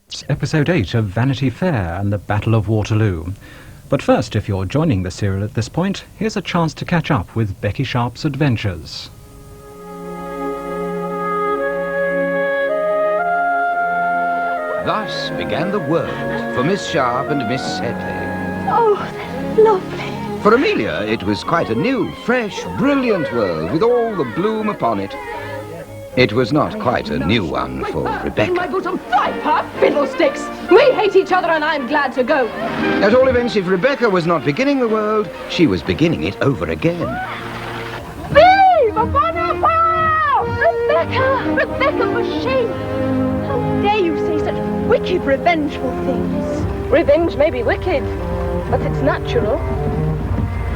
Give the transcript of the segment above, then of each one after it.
It's episode 8 of Vanity Fair and the Battle of Waterloo. But first, if you're joining the serial at this point, here's a chance to catch up with Becky Sharp's adventures. Thus began the world for Miss Sharp and Miss Sedley. Oh, that's lovely. For Amelia, it was quite a new, fresh, brilliant world with all the bloom upon it. It was not quite a new one for Rebecca. My bosom, viper, fiddlesticks! We hate each other and I'm glad to go. At all events, if Rebecca was not beginning the world, she was beginning it over again. Vive upon our power! Rebecca! Rebecca, for shame! How dare you say such wicked, revengeful things? Revenge may be wicked, but it's natural.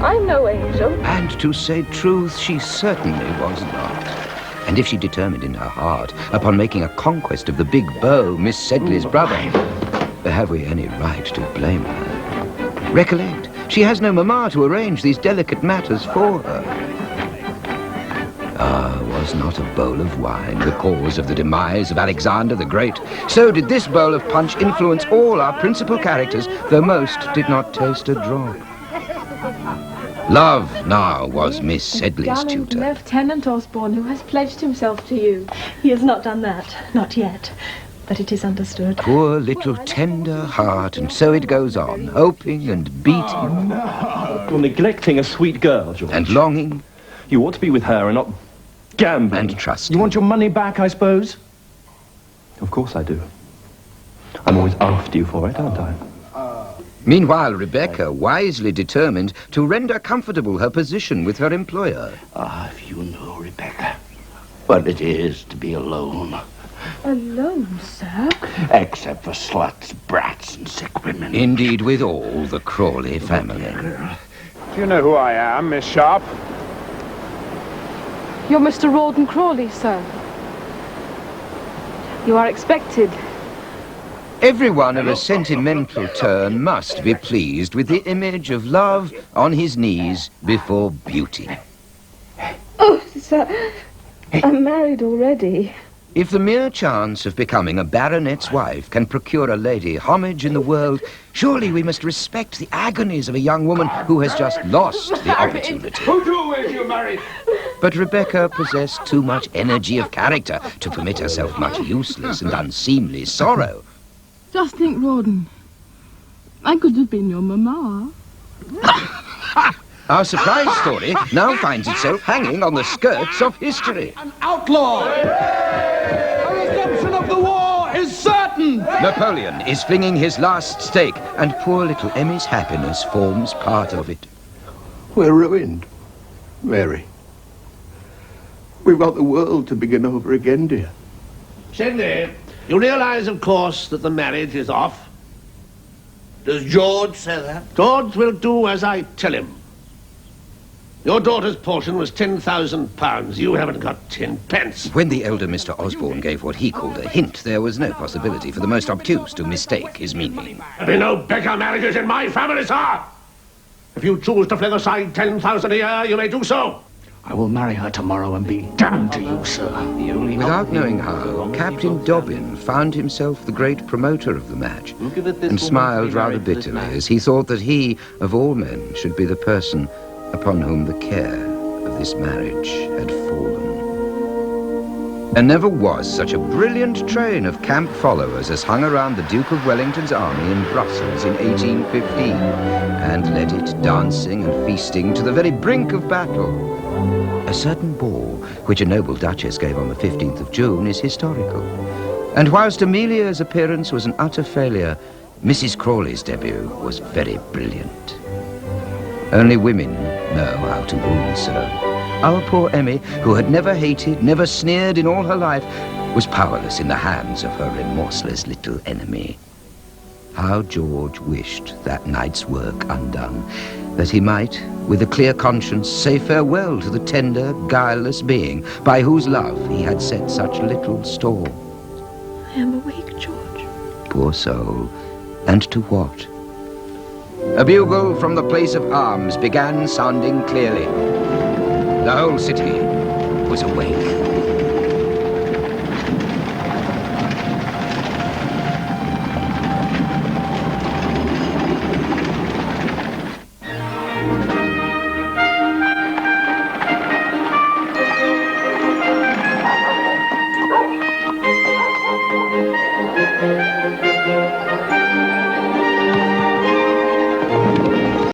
I'm no angel. And to say truth, she certainly was not. And if she determined in her heart upon making a conquest of the big beau, Miss Sedley's brother, have we any right to blame her? Recollect, she has no mamma to arrange these delicate matters for her. Was not a bowl of wine the cause of the demise of Alexander the Great? So did this bowl of punch influence all our principal characters, though most did not taste a drop. Love now was Miss Sedley's tutor. Lieutenant Osborne, who has pledged himself to you. He has not done that, not yet, but it is understood. Poor little tender heart, and so it goes on, hoping and beating. Oh, no. You're neglecting a sweet girl, George. And longing. You ought to be with her and not gambling. And trusting. You want your money back, I suppose? Of course I do. I'm always after you for it, aren't I? Meanwhile, Rebecca wisely determined to render comfortable her position with her employer. If you knew, Rebecca, what it is to be alone. Alone, sir? Except for sluts, brats, and sick women. Indeed, with all the Crawley family. Do you know who I am, Miss Sharp? You're Mr. Rawdon Crawley, sir. You are expected. Everyone of a sentimental turn must be pleased with the image of love on his knees before beauty. Oh, sir, I'm married already. If the mere chance of becoming a baronet's wife can procure a lady homage in the world, surely we must respect the agonies of a young woman who has just lost the opportunity. Who told you married? But Rebecca possessed too much energy of character to permit herself much useless and unseemly sorrow. Just think, Rawdon. I could have been your mamma. Our surprise story now finds itself hanging on the skirts of history. An outlaw! A resumption of the war is certain! Napoleon is flinging his last stake, and poor little Emmy's happiness forms part of it. We're ruined, Mary. We want the world to begin over again, dear. Cindy, you realize, of course, that the marriage is off? Does George say that? George will do as I tell him. Your daughter's portion was £10,000. You haven't got 10 pence. When the elder Mr. Osborne gave what he called a hint, there was no possibility for the most obtuse to mistake his meaning. There'll be no beggar marriages in my family, sir. If you choose to fling aside 10,000 a year, you may do so. I will marry her tomorrow and be damned to you, sir. Without knowing how, Captain Dobbin found himself the great promoter of the match and smiled rather bitterly as he thought that he, of all men, should be the person upon whom the care of this marriage had fallen. There never was such a brilliant train of camp followers as hung around the Duke of Wellington's army in Brussels in 1815 and led it dancing and feasting to the very brink of battle. A certain ball, which a noble duchess gave on the 15th of June, is historical. And whilst Amelia's appearance was an utter failure, Mrs. Crawley's debut was very brilliant. Only women know how to wound so. Our poor Emmy, who had never hated, never sneered in all her life, was powerless in the hands of her remorseless little enemy. How George wished that night's work undone, that he might, with a clear conscience, say farewell to the tender, guileless being by whose love he had set such little store. I am awake, George. Poor soul. And to what? A bugle from the place of arms began sounding clearly. The whole city was awake. Thank you.